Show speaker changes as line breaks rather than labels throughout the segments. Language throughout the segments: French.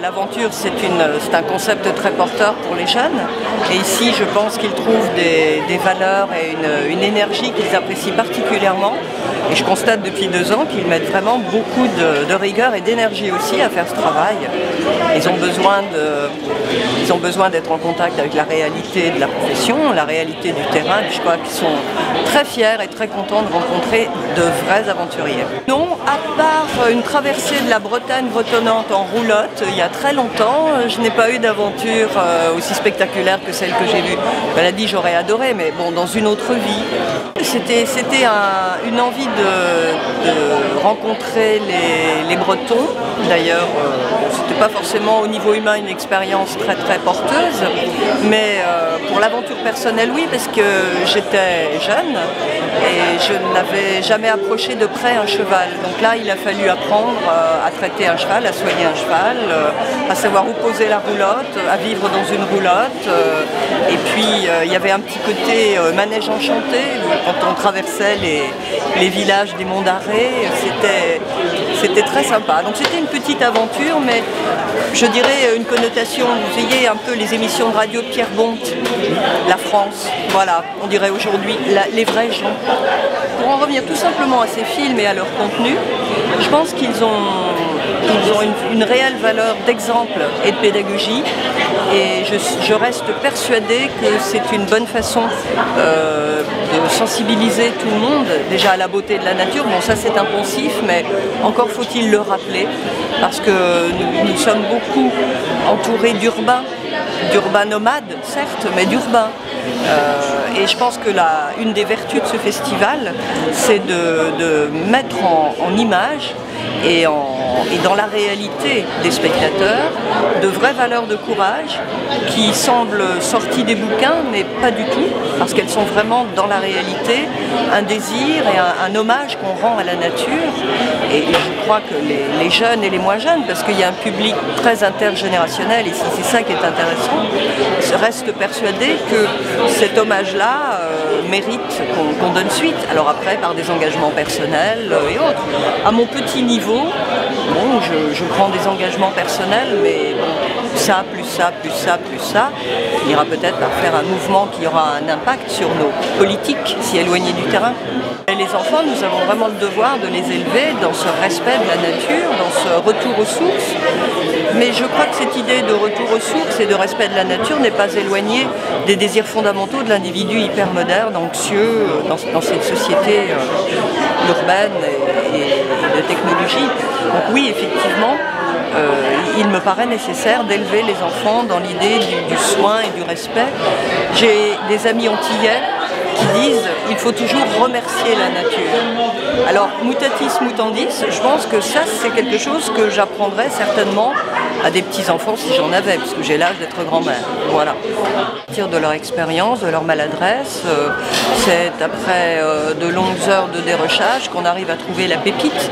L'aventure, c'est un concept très porteur pour les jeunes. Et ici, je pense qu'ils trouvent des valeurs et une énergie qu'ils apprécient particulièrement. Et je constate depuis 2 ans qu'ils mettent vraiment beaucoup de rigueur et d'énergie aussi à faire ce travail. Ils ont besoin d'être en contact avec la réalité de la profession, la réalité du terrain. Je crois qu'ils sont très fiers et très contents de rencontrer de vrais aventuriers. Non, à part une traversée de la Bretagne bretonnante en roulotte, il y a très longtemps, je n'ai pas eu d'aventure aussi spectaculaire que celle que j'ai vue. Elle a dit j'aurais adoré, mais bon, dans une autre vie. C'était une envie de rencontrer les Bretons. D'ailleurs, c'était pas forcément au niveau humain une expérience très très porteuse, mais pour l'aventure personnelle, oui, parce que j'étais jeune et je n'avais jamais approché de près un cheval. Donc là, il a fallu apprendre à traiter un cheval, à soigner un cheval, à savoir où poser la roulotte, à vivre dans une roulotte. Et puis, il y avait un petit côté manège enchanté, quand on traversait les villages des Monts d'Arrée, c'était très sympa. Donc c'était une petite aventure, mais je dirais une connotation, vous voyez un peu les émissions de radio de Pierre Bonte, la France, voilà, on dirait aujourd'hui les vrais gens. Pour en revenir tout simplement à ces films et à leur contenu, je pense qu'ils ont une réelle valeur d'exemple et de pédagogie, et je reste persuadée que c'est une bonne façon de sensibiliser tout le monde déjà à la beauté de la nature. Bon, ça c'est impensif, mais encore faut-il le rappeler, parce que nous sommes beaucoup entourés d'urbains nomades, certes, mais d'urbains. Et je pense que une des vertus de ce festival, c'est de mettre en image et dans la réalité des spectateurs de vraies valeurs de courage qui semblent sorties des bouquins, mais pas du tout, parce qu'elles sont vraiment dans la réalité, un désir et un hommage qu'on rend à la nature. Et je crois que les jeunes et les moins jeunes, parce qu'il y a un public très intergénérationnel, et c'est ça qui est intéressant, restent persuadés que cet hommage-là mérite qu'on donne suite. Alors après, par des engagements personnels et autres. À mon petit niveau, bon, je prends des engagements personnels, mais bon, ça, plus ça, plus ça, plus ça, on ira peut-être par faire un mouvement qui aura un impact sur nos politiques si éloignées du terrain. Et les enfants, nous avons vraiment le devoir de les élever dans ce respect de la nature, dans ce retour aux sources. Mais je crois que cette idée de retour aux sources et de respect de la nature n'est pas éloignée des désirs fondamentaux de l'individu hyper moderne, anxieux, dans cette société urbaine et de technologie. Donc oui, effectivement, il me paraît nécessaire d'élever les enfants dans l'idée du soin et du respect. J'ai des amis antillais qui disent il faut toujours remercier la nature. Alors, mutatis mutandis, je pense que ça, c'est quelque chose que j'apprendrais certainement à des petits-enfants si j'en avais, puisque j'ai l'âge d'être grand-mère. Voilà. À partir de leur expérience, de leur maladresse, c'est après de longues heures de dérochage qu'on arrive à trouver la pépite.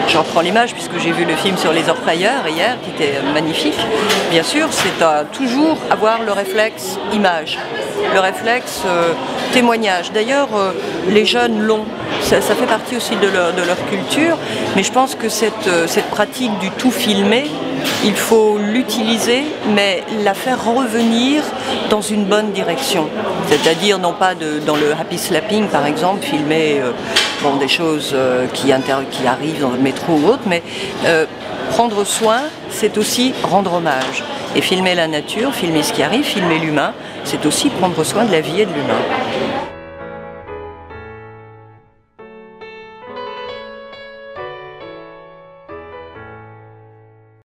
J'en prends l'image puisque j'ai vu le film sur les orpailleurs hier, qui était magnifique. Bien sûr, c'est toujours avoir le réflexe image, le réflexe témoignage. D'ailleurs, les jeunes l'ont. Ça fait partie aussi de leur culture, mais je pense que cette pratique du tout filmé, il faut l'utiliser, mais la faire revenir dans une bonne direction. C'est-à-dire, non pas dans le happy slapping, par exemple, filmer des choses qui arrivent dans le métro ou autre, mais prendre soin, c'est aussi rendre hommage. Et filmer la nature, filmer ce qui arrive, filmer l'humain, c'est aussi prendre soin de la vie et de l'humain.